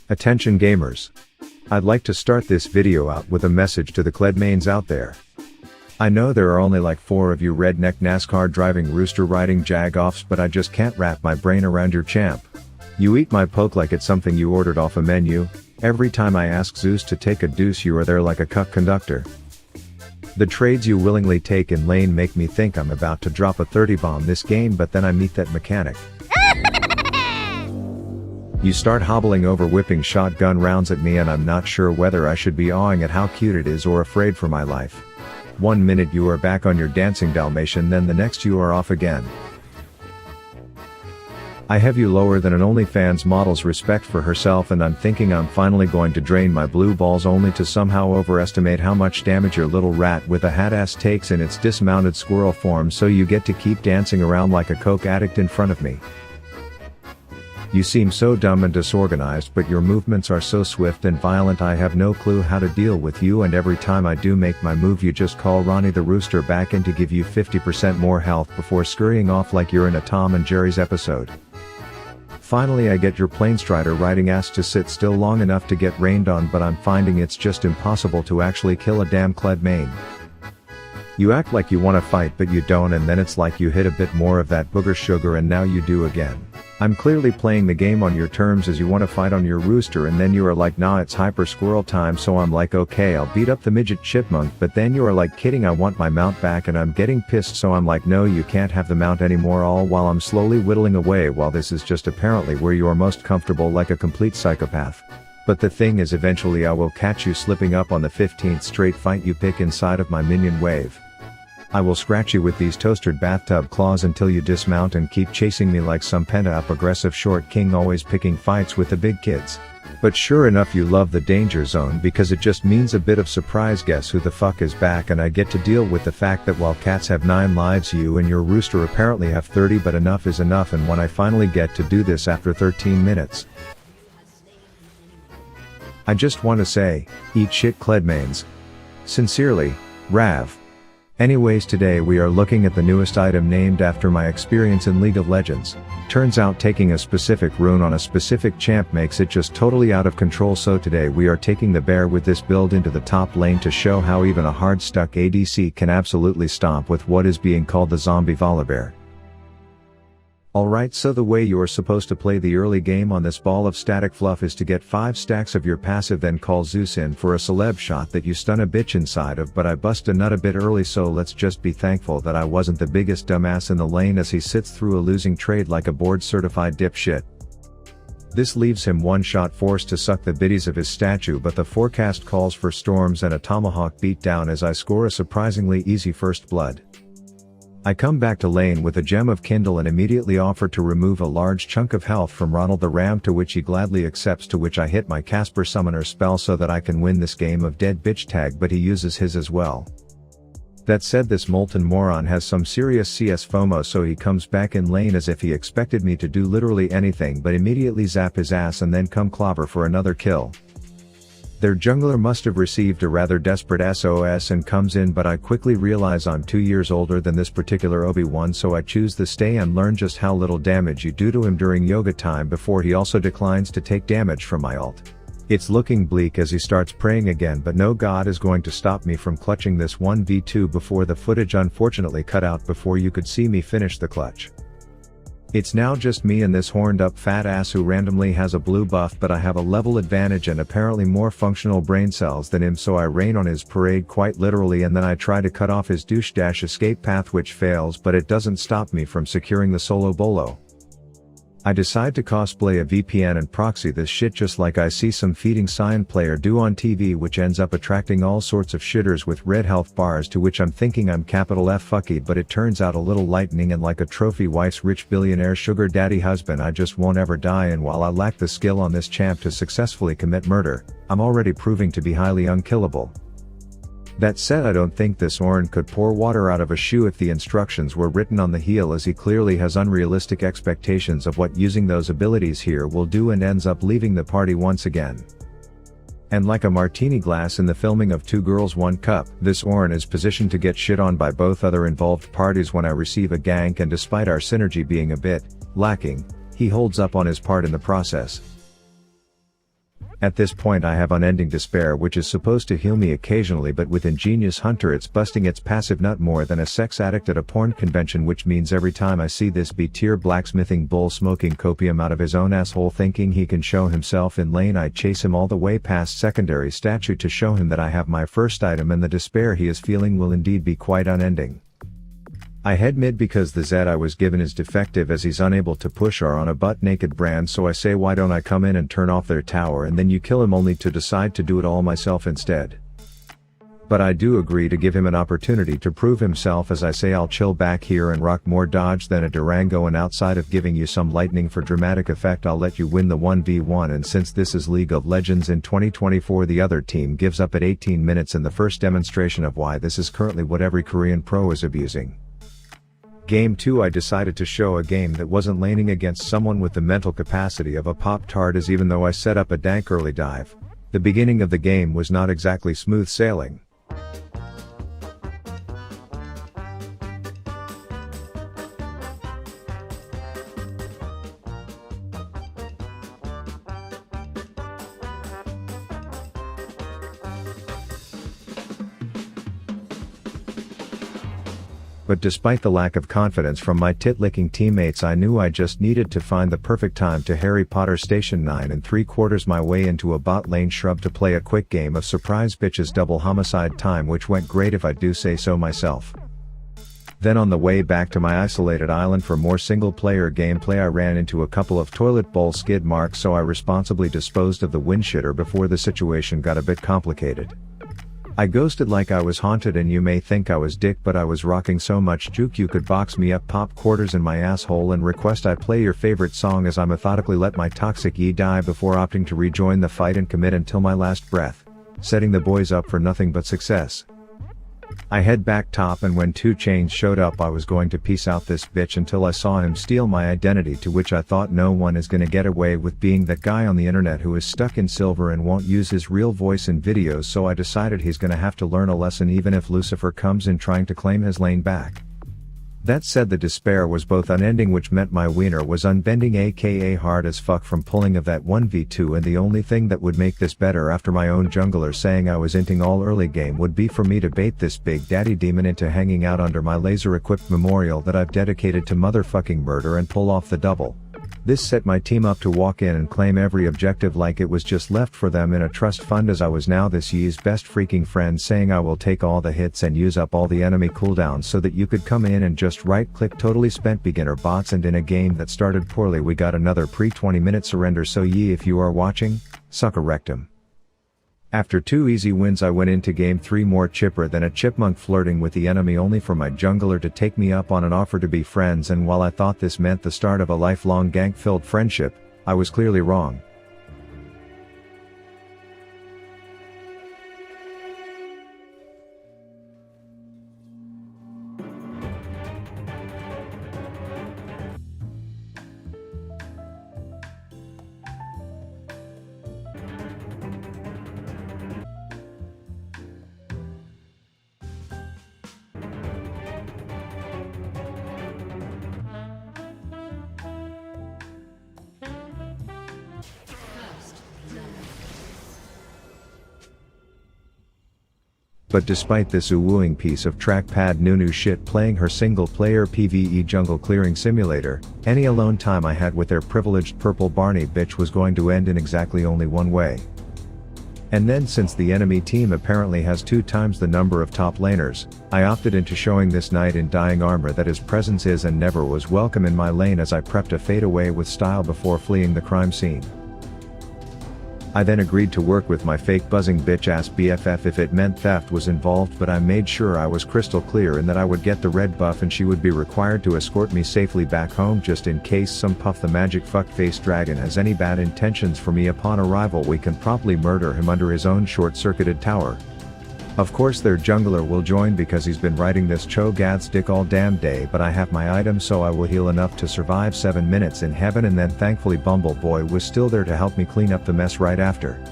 Attention gamers. I'd like to start this video out with a message to the Kled mains out there. I know there are only like 4 of you redneck NASCAR driving rooster riding jag-offs, but I just can't wrap my brain around your champ. You eat my poke like it's something you ordered off a menu. Every time I ask Zeus to take a deuce you are there like a cuck conductor. The trades you willingly take in lane make me think I'm about to drop a 30 bomb this game, but then I meet that mechanic. You start hobbling over whipping shotgun rounds at me and I'm not sure whether I should be awing at how cute it is or afraid for my life. 1 minute you are back on your dancing Dalmatian, then the next you are off again. I have you lower than an OnlyFans model's respect for herself, and I'm thinking I'm finally going to drain my blue balls only to somehow overestimate how much damage your little rat with a hat ass takes in its dismounted squirrel form, so you get to keep dancing around like a coke addict in front of me. You seem so dumb and disorganized, but your movements are so swift and violent I have no clue how to deal with you, and every time I do make my move you just call Ronnie the Rooster back in to give you 50% more health before scurrying off like you're in a Tom and Jerry's episode. Finally I get your planestrider riding ass to sit still long enough to get rained on, but I'm finding it's just impossible to actually kill a damn Kled main. You act like you want to fight but you don't, and then it's like you hit a bit more of that booger sugar and now you do again. I'm clearly playing the game on your terms as you want to fight on your rooster, and then you are like, nah, it's hyper squirrel time, so I'm like, okay, I'll beat up the midget chipmunk, but then you are like, kidding, I want my mount back, and I'm getting pissed, so I'm like, no, you can't have the mount anymore, all while I'm slowly whittling away, while this is just apparently where you are most comfortable like a complete psychopath. But the thing is, eventually I will catch you slipping up on the 15th straight fight you pick inside of my minion wave. I will scratch you with these toastered bathtub claws until you dismount and keep chasing me like some pent-up aggressive short king, always picking fights with the big kids. But sure enough you love the danger zone because it just means a bit of surprise guess who the fuck is back, and I get to deal with the fact that while cats have 9 lives you and your rooster apparently have 30, but enough is enough, and when I finally get to do this after 13 minutes. I just want to say, eat shit Kled mains. Sincerely, Rav. Anyways, today we are looking at the newest item named after my experience in League of Legends. Turns out taking a specific rune on a specific champ makes it just totally out of control, so today we are taking the bear with this build into the top lane to show how even a hard stuck ADC can absolutely stomp with what is being called the zombie Volibear. Alright, so the way you are supposed to play the early game on this ball of static fluff is to get 5 stacks of your passive, then call Zeus in for a celeb shot that you stun a bitch inside of, but I bust a nut a bit early, so let's just be thankful that I wasn't the biggest dumbass in the lane as he sits through a losing trade like a board certified dipshit. This leaves him one shot forced to suck the biddies of his statue, but the forecast calls for storms and a tomahawk beatdown as I score a surprisingly easy first blood. I come back to lane with a gem of Kindle and immediately offer to remove a large chunk of health from Ronald the Ram, to which he gladly accepts, to which I hit my Casper summoner spell so that I can win this game of dead bitch tag, but he uses his as well. That said, this molten moron has some serious CS FOMO, so he comes back in lane as if he expected me to do literally anything but immediately zap his ass and then come clobber for another kill. Their jungler must have received a rather desperate SOS and comes in, but I quickly realize I'm 2 years older than this particular Obi-Wan, so I choose the stay and learn just how little damage you do to him during yoga time before he also declines to take damage from my ult. It's looking bleak as he starts praying again, but no god is going to stop me from clutching this 1v2 before the footage unfortunately cut out before you could see me finish the clutch. It's now just me and this horned up fat ass who randomly has a blue buff, but I have a level advantage and apparently more functional brain cells than him, so I rain on his parade quite literally, and then I try to cut off his douche dash escape path, which fails, but it doesn't stop me from securing the solo bolo. I decide to cosplay a VPN and proxy this shit just like I see some feeding sign player do on TV, which ends up attracting all sorts of shitters with red health bars, to which I'm thinking I'm capital F fucky, but it turns out a little lightning, and like a trophy wife's rich billionaire sugar daddy husband I just won't ever die, and while I lack the skill on this champ to successfully commit murder, I'm already proving to be highly unkillable. That said, I don't think this Orin could pour water out of a shoe if the instructions were written on the heel, as he clearly has unrealistic expectations of what using those abilities here will do and ends up leaving the party once again. And like a martini glass in the filming of Two Girls One Cup, this Orin is positioned to get shit on by both other involved parties when I receive a gank, and despite our synergy being a bit lacking, he holds up on his part in the process. At this point I have unending despair, which is supposed to heal me occasionally, but with Ingenious Hunter it's busting its passive nut more than a sex addict at a porn convention, which means every time I see this B-tier blacksmithing bull smoking copium out of his own asshole thinking he can show himself in lane, I chase him all the way past secondary statue to show him that I have my first item, and the despair he is feeling will indeed be quite unending. I head mid because the Zed I was given is defective as he's unable to push R on a butt-naked brand, so I say why don't I come in and turn off their tower and then you kill him, only to decide to do it all myself instead. But I do agree to give him an opportunity to prove himself, as I say I'll chill back here and rock more dodge than a Durango, and outside of giving you some lightning for dramatic effect I'll let you win the 1v1, and since this is League of Legends in 2024 the other team gives up at 18 minutes in the first demonstration of why this is currently what every Korean pro is abusing. Game 2 I decided to show a game that wasn't laning against someone with the mental capacity of a Pop-Tart, as even though I set up a dank early dive, the beginning of the game was not exactly smooth sailing. But despite the lack of confidence from my tit-licking teammates, I knew I just needed to find the perfect time to Harry Potter Station 9 3/4 my way into a bot lane shrub to play a quick game of surprise bitches double homicide time, which went great if I do say so myself. Then on the way back to my isolated island for more single-player gameplay I ran into a couple of toilet bowl skid marks, so I responsibly disposed of the windshitter before the situation got a bit complicated. I ghosted like I was haunted, and you may think I was dick, but I was rocking so much juke you could box me up, pop quarters in my asshole and request I play your favorite song as I methodically let my toxic E die before opting to rejoin the fight and commit until my last breath, setting the boys up for nothing but success. I head back top, and when 2 Chainz showed up I was going to peace out this bitch until I saw him steal my identity, to which I thought no one is gonna get away with being that guy on the internet who is stuck in silver and won't use his real voice in videos, so I decided he's gonna have to learn a lesson even if Lucifer comes in trying to claim his lane back. That said, the despair was both unending, which meant my wiener was unbending, aka hard as fuck from pulling of that 1v2, and the only thing that would make this better after my own jungler saying I was inting all early game would be for me to bait this big daddy demon into hanging out under my laser equipped memorial that I've dedicated to motherfucking murder and pull off the double. This set my team up to walk in and claim every objective like it was just left for them in a trust fund, as I was now this ye's best freaking friend, saying I will take all the hits and use up all the enemy cooldowns so that you could come in and just right click totally spent beginner bots, and in a game that started poorly we got another pre-20 minute surrender, so ye if you are watching, suck a rectum. After 2 easy wins I went into game 3 more chipper than a chipmunk flirting with the enemy, only for my jungler to take me up on an offer to be friends, and while I thought this meant the start of a lifelong gank-filled friendship, I was clearly wrong. But despite this wooing piece of trackpad Nunu shit playing her single-player PvE jungle clearing simulator, any alone time I had with their privileged purple Barney bitch was going to end in exactly only one way. And then, since the enemy team apparently has 2 times the number of top laners, I opted into showing this knight in dying armor that his presence is and never was welcome in my lane as I prepped to fade away with style before fleeing the crime scene. I then agreed to work with my fake buzzing bitch ass BFF if it meant theft was involved, but I made sure I was crystal clear in that I would get the red buff and she would be required to escort me safely back home, just in case some Puff the Magic fuckface dragon has any bad intentions for me. Upon arrival we can promptly murder him under his own short-circuited tower. Of course their jungler will join because he's been riding this Cho'Gath's dick all damn day, but I have my item so I will heal enough to survive 7 minutes in heaven, and then thankfully Bumble Boy was still there to help me clean up the mess right after.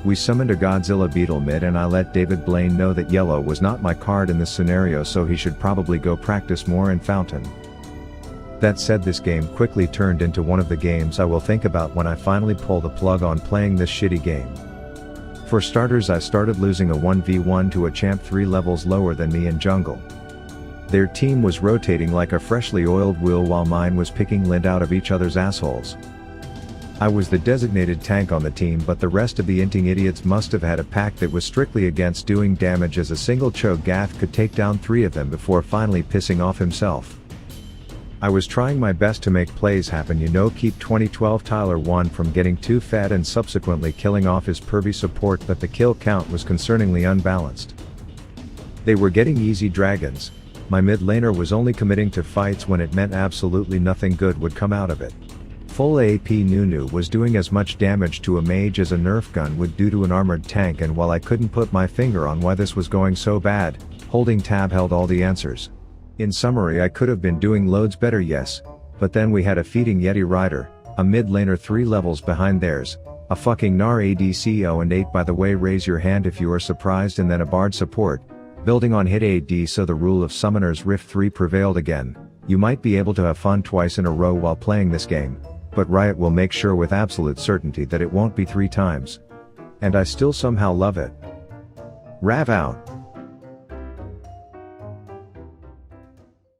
We summoned a Godzilla beetle mid, and I let David Blaine know that yellow was not my card in this scenario, so he should probably go practice more in Fountain. That said, this game quickly turned into one of the games I will think about when I finally pull the plug on playing this shitty game. For starters, I started losing a 1v1 to a champ 3 levels lower than me in jungle. Their team was rotating like a freshly oiled wheel while mine was picking lint out of each other's assholes. I was the designated tank on the team, but the rest of the inting idiots must have had a pack that was strictly against doing damage, as a single Cho'Gath could take down 3 of them before finally pissing off himself. I was trying my best to make plays happen, keep 2012 Tyler 1 from getting too fat and subsequently killing off his pervy support, but the kill count was concerningly unbalanced. They were getting easy dragons. My mid laner was only committing to fights when it meant absolutely nothing good would come out of it. Full AP Nunu was doing as much damage to a mage as a nerf gun would do to an armored tank, and while I couldn't put my finger on why this was going so bad, holding tab held all the answers. In summary, I could have been doing loads better, yes, but then we had a feeding Yeti rider, a mid laner 3 levels behind theirs, a fucking Gnar ADC 0 and 8 by the way, raise your hand if you are surprised, and then a bard support, building on hit AD, so the rule of Summoner's Rift 3 prevailed again. You might be able to have fun twice in a row while playing this game, but Riot will make sure with absolute certainty that it won't be 3 times. And I still somehow love it. Rav out.